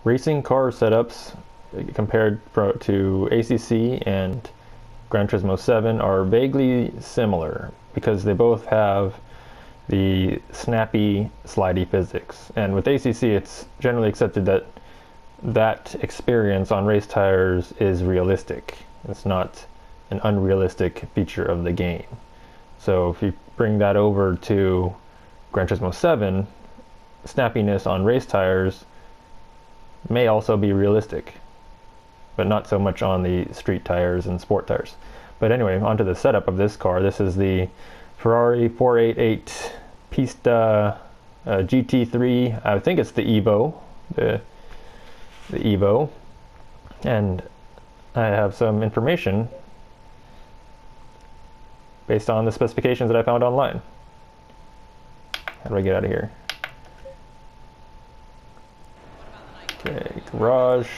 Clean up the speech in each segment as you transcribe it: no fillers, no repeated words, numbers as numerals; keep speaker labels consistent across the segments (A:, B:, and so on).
A: racing car setups compared to ACC and Gran Turismo 7 are vaguely similar because they both have the snappy, slidey physics. And with ACC, it's generally accepted that that experience on race tires is realistic. It's not an unrealistic feature of the game. So if you bring that over to Gran Turismo 7, snappiness on race tires may also be realistic, but not so much on the street tires and sport tires. But anyway, onto the setup of this car. This is the Ferarri 488 Pista GT3. I think it's the Evo, the Evo, and I have some information based on the specifications that I found online. How do I get out of here? Okay, garage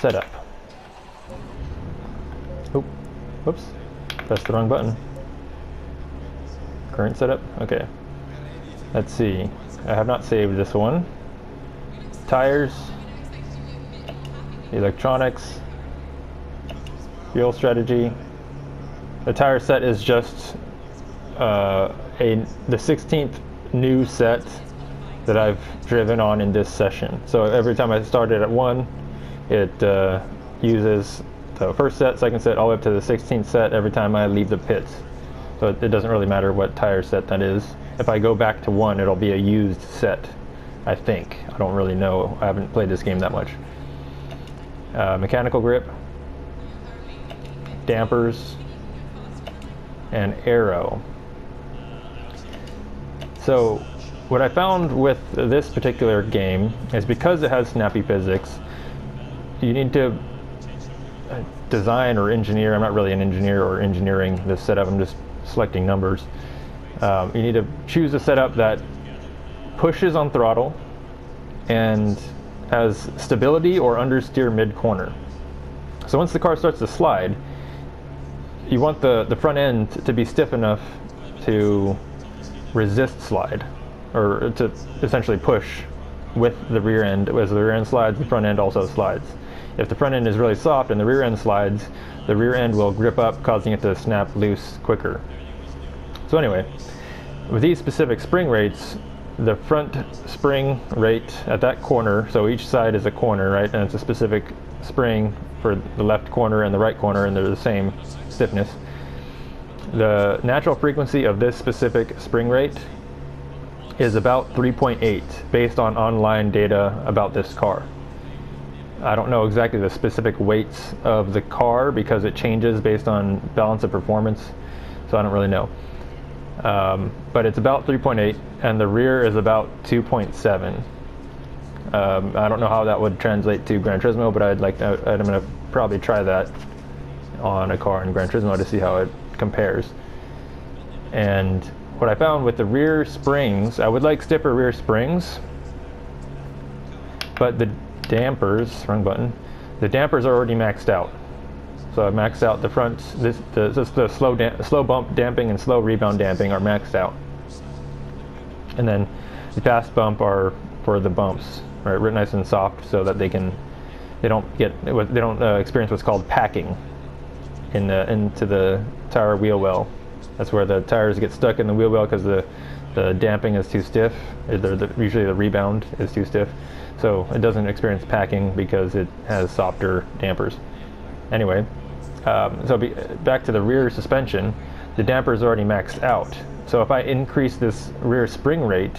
A: setup. Oh, whoops, pressed the wrong button. Current setup, okay. Let's see, I have not saved this one. Tires, electronics, fuel strategy. The tire set is just the 16th new set that I've driven on in this session. So every time I started at 1, it uses the first set, second set, all the way up to the 16th set every time I leave the pits. So it doesn't really matter what tire set that is. If I go back to 1, it'll be a used set, I think. I don't really know. I haven't played this game that much. Mechanical grip, dampers, and aero. So what I found with this particular game is because it has snappy physics, you need to design or engineer. I'm not really an engineer or engineering this setup, I'm just selecting numbers. You need to choose a setup that pushes on throttle and has stability or understeer mid-corner. So once the car starts to slide, you want the front end to be stiff enough to resist slide, or to essentially push with the rear end. As the rear end slides, the front end also slides. If the front end is really soft and the rear end slides, the rear end will grip up, causing it to snap loose quicker. So anyway, with these specific spring rates, the front spring rate at that corner, so each side is a corner, right, and it's a specific spring for the left corner and the right corner, and they're the same stiffness. The natural frequency of this specific spring rate is about 3.8 based on online data about this car. I don't know exactly the specific weights of the car because it changes based on balance of performance, so I don't really know. But it's about 3.8 and the rear is about 2.7. I don't know how that would translate to Gran Turismo, but I'm going to probably try that on a car in Gran Turismo to see how it compares. And what I found with the rear springs, I would like stiffer rear springs, but the dampers, wrong button, the dampers are already maxed out. So I maxed out the front, the slow bump damping and slow rebound damping are maxed out. And then the fast bump are for the bumps, right, nice and soft, so that they don't experience what's called packing into the tire wheel well. That's where the tires get stuck in the wheel well because the damping is too stiff. Usually the rebound is too stiff, so it doesn't experience packing because it has softer dampers. Anyway, back to the rear suspension, the damper is already maxed out. So if I increase this rear spring rate,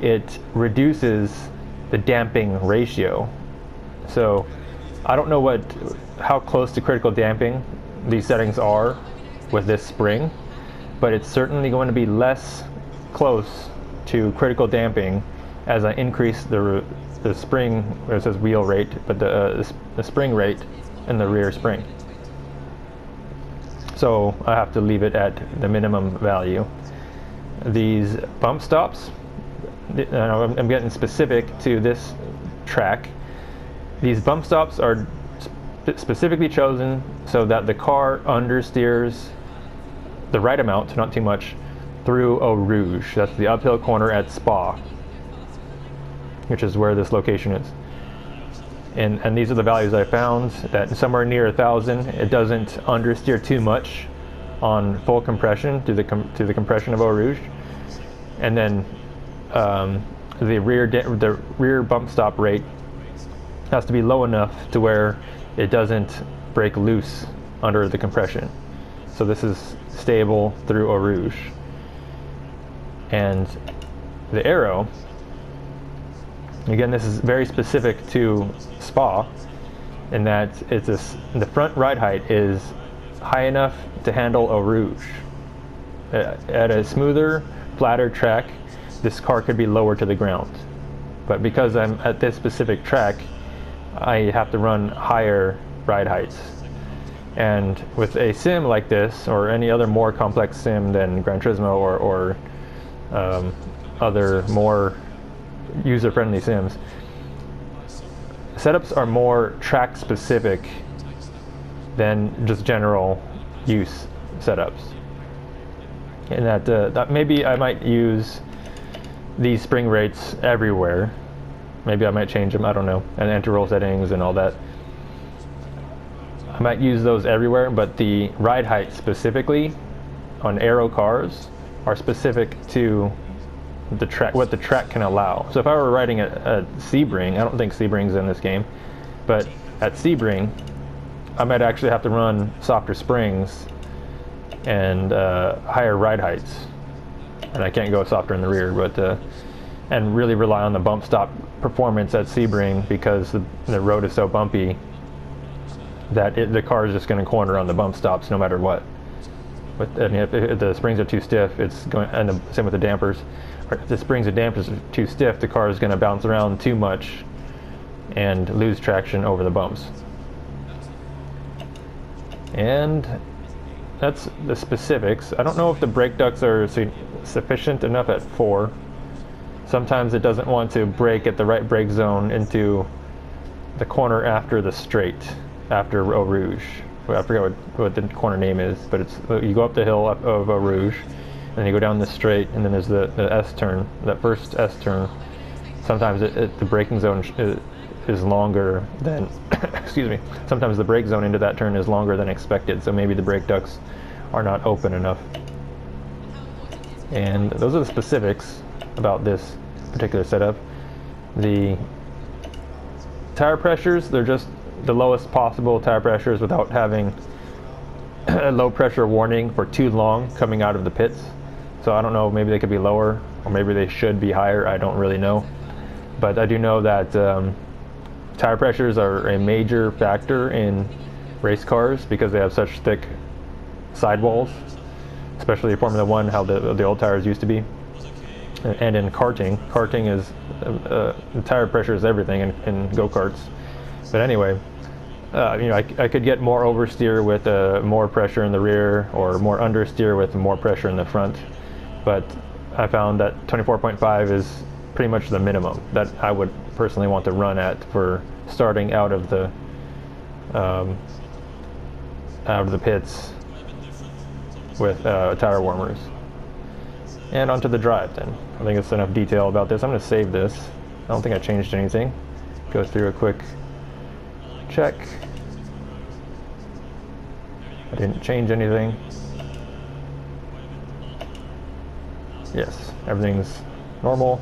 A: it reduces the damping ratio. So I don't know how close to critical damping these settings are with this spring, but it's certainly going to be less close to critical damping as I increase the spring, where it says wheel rate, but the spring rate in the rear spring. So I have to leave it at the minimum value. These bump stops, I'm getting specific to this track. These bump stops are specifically chosen so that the car understeers the right amount, not too much, through Eau Rouge. That's the uphill corner at Spa. which is where this location is. And these are the values I found, that somewhere near 1,000, it doesn't understeer too much on full compression to the compression of Eau Rouge. And then the rear bump stop rate has to be low enough to where it doesn't break loose under the compression. So this is stable through Eau Rouge. And the aero, again, this is very specific to Spa, in that the front ride height is high enough to handle Eau Rouge. At a smoother, flatter track, this car could be lower to the ground. But because I'm at this specific track, I have to run higher ride heights. And with a sim like this, or any other more complex sim than Gran Turismo or other more user-friendly sims, setups are more track specific than just general use setups. And that maybe I might use these spring rates everywhere. Maybe I might change them, I don't know, and anti-roll settings and all that. I might use those everywhere, but the ride height specifically on aero cars are specific to the track, what the track can allow. So if I were riding at Sebring, I don't think Sebring's in this game, but at Sebring, I might actually have to run softer springs and higher ride heights, and I can't go softer in the rear, but and really rely on the bump stop performance at Sebring, because the road is so bumpy that the car is just going to corner on the bump stops no matter what. But I mean, if the springs are too stiff, it's going, and the same with the dampers. If the springs and dampers are too stiff, the car is going to bounce around too much and lose traction over the bumps. And that's the specifics. I don't know if the brake ducts are sufficient enough at 4. Sometimes it doesn't want to brake at the right brake zone into the corner after the straight, after Eau Rouge. I forget what the corner name is, but it's, you go up the hill of Eau Rouge, and you go down the straight, and then there's the S turn, that first S turn. Sometimes the braking zone is longer than, excuse me, sometimes the brake zone into that turn is longer than expected, so maybe the brake ducts are not open enough. And those are the specifics about this particular setup. The tire pressures, they're just the lowest possible tire pressures without having a low pressure warning for too long coming out of the pits. So I don't know, maybe they could be lower, or maybe they should be higher, I don't really know. But I do know that tire pressures are a major factor in race cars because they have such thick sidewalls, especially Formula One, how the old tires used to be. And in karting is tire pressure is everything in go-karts. But anyway, you know, I could get more oversteer with more pressure in the rear, or more understeer with more pressure in the front. But I found that 24.5 is pretty much the minimum that I would personally want to run at for starting out of the pits with tire warmers. And onto the drive then. I think it's enough detail about this. I'm going to save this. I don't think I changed anything. Go through a quick check. I didn't change anything. Yes, everything's normal.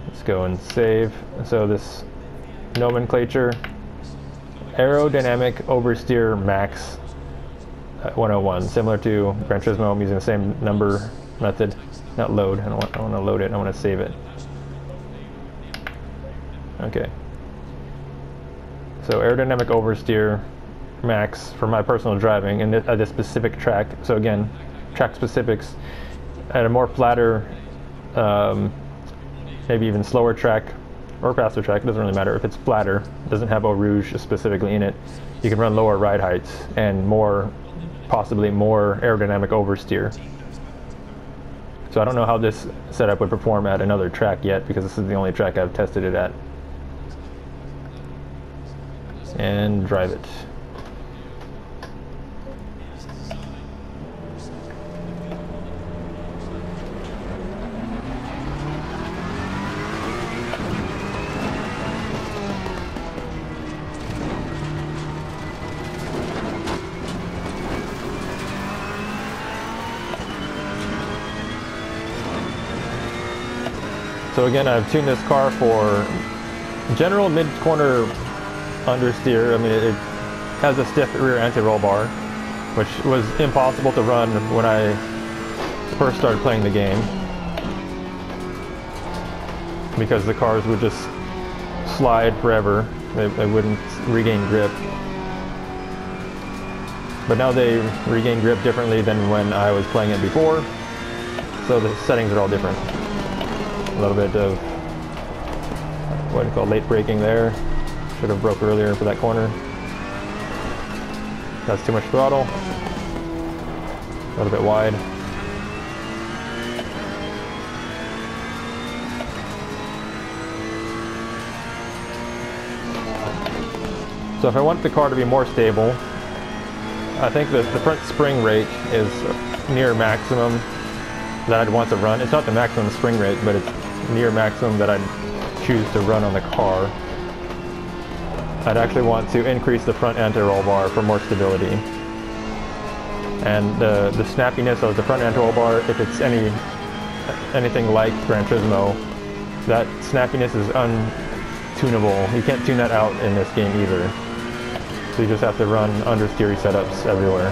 A: Let's go and save. So this nomenclature, Aerodynamic Oversteer Max 101, similar to Gran Turismo. I'm using the same number method, not load. I don't want to load it. I want to save it. Okay. So Aerodynamic Oversteer Max for my personal driving and at this specific track. So again, track specifics at a more flatter, maybe even slower track or faster track. It doesn't really matter if it's flatter. It doesn't have Eau Rouge specifically in it. You can run lower ride heights and possibly more aerodynamic oversteer. So I don't know how this setup would perform at another track yet, because this is the only track I've tested it at. And drive it. So again, I've tuned this car for general mid-corner understeer. I mean, it has a stiff rear anti-roll bar, which was impossible to run when I first started playing the game, because the cars would just slide forever. They wouldn't regain grip. But now they regain grip differently than when I was playing it before, so the settings are all different. A little bit of what do you call late braking there. Should have broke earlier for that corner. That's too much throttle. A little bit wide. So if I want the car to be more stable, I think the front spring rate is near maximum that I'd want to run. It's not the maximum spring rate, but it's near maximum that I'd choose to run on the car. I'd actually want to increase the front anti-roll bar for more stability. And the snappiness of the front anti-roll bar, if it's anything like Gran Turismo, that snappiness is untunable. You can't tune that out in this game either. So you just have to run understeery setups everywhere.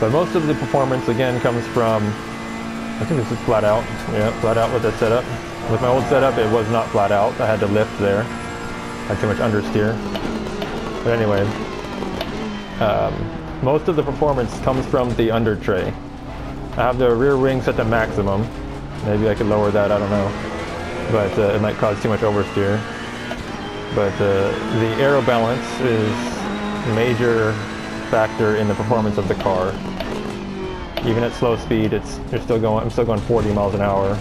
A: But most of the performance again comes from, I think this is flat out. Yeah, flat out with this setup. With my old setup, it was not flat out. I had to lift there. I had too much understeer. But anyway, most of the performance comes from the under tray. I have the rear wing set to maximum. Maybe I could lower that, I don't know. But it might cause too much oversteer. But the aero balance is a major factor in the performance of the car. Even at slow speed, I'm still going 40 miles an hour.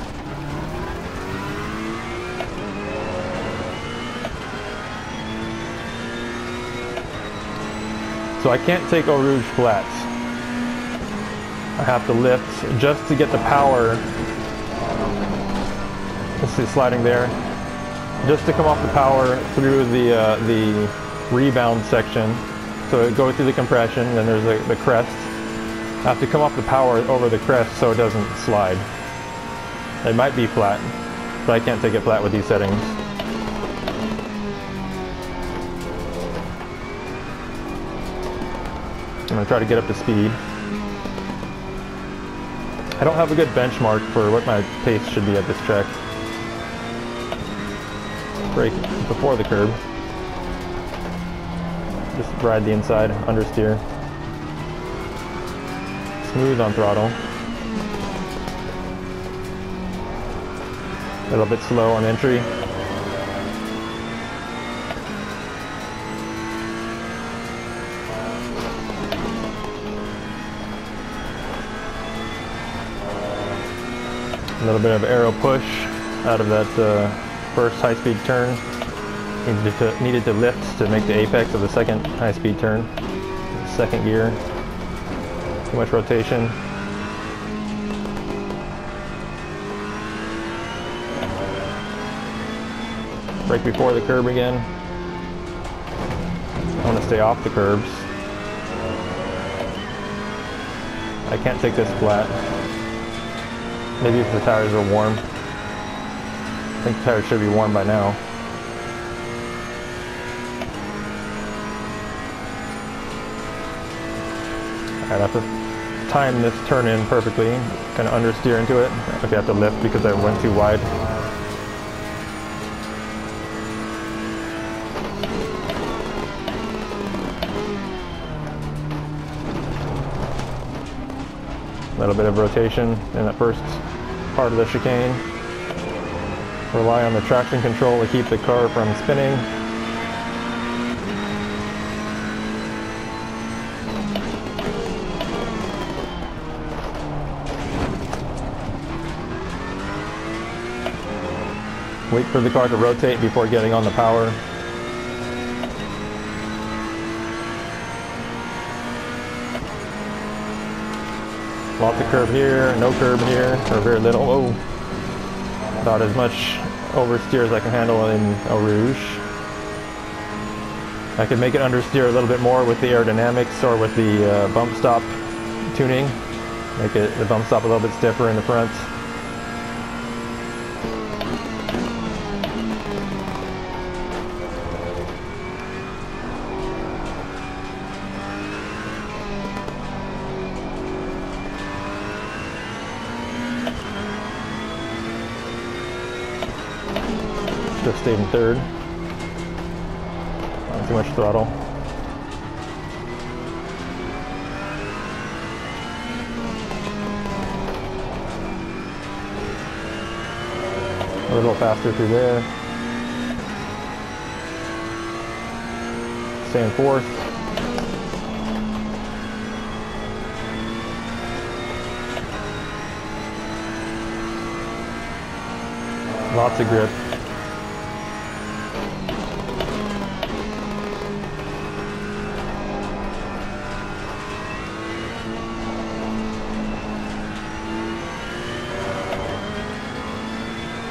A: So I can't take Eau Rouge flats. I have to lift just to get the power. Let's see, sliding there. Just to come off the power through the rebound section. So it goes through the compression, then there's the crest. I have to come off the power over the crest so it doesn't slide. It might be flat, but I can't take it flat with these settings. I'm going to try to get up to speed. I don't have a good benchmark for what my pace should be at this track. Brake before the curb. Just ride the inside, understeer. Smooth on throttle. A little bit slow on entry. A little bit of aero push out of that first high-speed turn. Needed to lift to make the apex of the second high-speed turn. Second gear. Too much rotation. Brake before the curb again. I want to stay off the curbs. I can't take this flat. Maybe if the tires are warm. I think the tires should be warm by now. I'd have to time this turn in perfectly, kind of understeer into it. Okay, I have to lift because I went too wide. A little bit of rotation in that first part of the chicane. Rely on the traction control to keep the car from spinning. Wait for the car to rotate before getting on the power. Lots of curb here, no curb here, or very little. Oh, about as much oversteer as I can handle in Eau Rouge. I could make it understeer a little bit more with the aerodynamics or with the bump stop tuning. Make the bump stop a little bit stiffer in the front. Just stayed in third. Not too much throttle. A little faster through there. Stay in fourth. Lots of grip.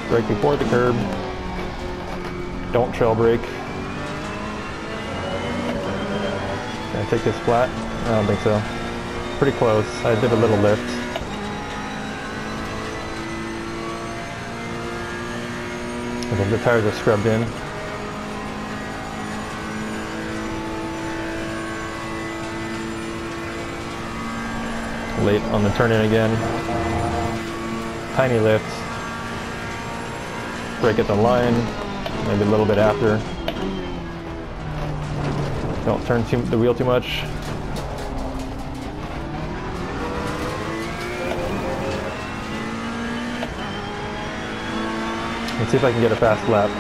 A: Brake before the curb. Don't trail brake. Can I take this flat? I don't think so. Pretty close. I did a little lift. I think the tires are scrubbed in. Late on the turn in again. Tiny lift. Brake at the line, maybe a little bit after. Don't turn the wheel too much. Let's see if I can get a fast lap.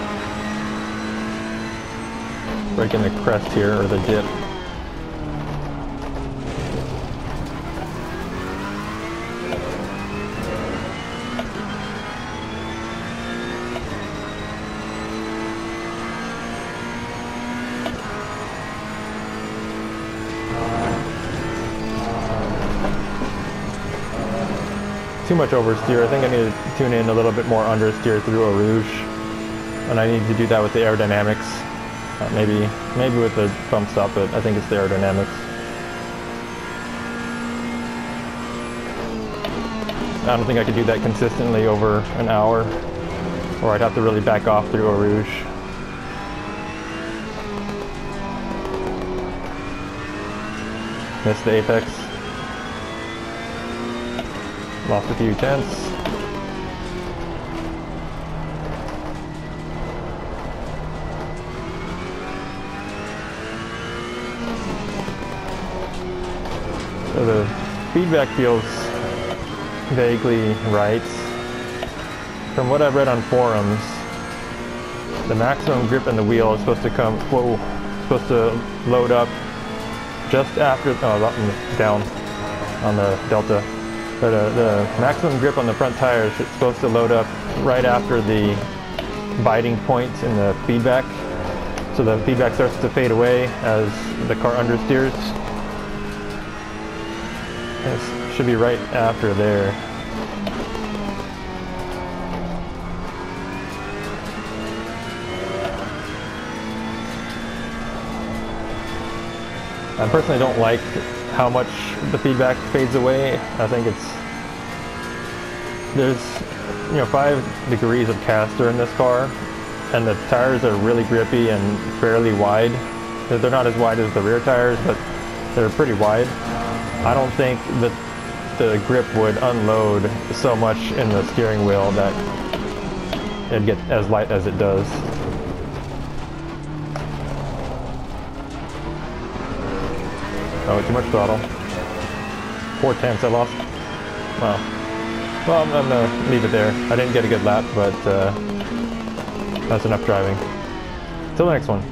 A: Breaking the crest here, or the dip. Too much oversteer. I think I need to tune in a little bit more understeer through Eau Rouge, and I need to do that with the aerodynamics. Maybe with the bump stop, but I think it's the aerodynamics. I don't think I could do that consistently over an hour, or I'd have to really back off through Eau Rouge. Missed the apex. Lost a few tenths. So the feedback feels vaguely right. From what I've read on forums, the maximum grip in the wheel is supposed to load up just after, down on the Delta. But the maximum grip on the front tires is supposed to load up right after the biting point in the feedback. So the feedback starts to fade away as the car understeers. It should be right after there. I personally don't like how much the feedback fades away. I think there's 5 degrees of caster in this car, and the tires are really grippy and fairly wide. They're not as wide as the rear tires, but they're pretty wide. I don't think that the grip would unload so much in the steering wheel that it'd get as light as it does. Oh, too much throttle. 4 tenths I lost. Well, I'm gonna leave it there. I didn't get a good lap, but that's enough driving. Till the next one.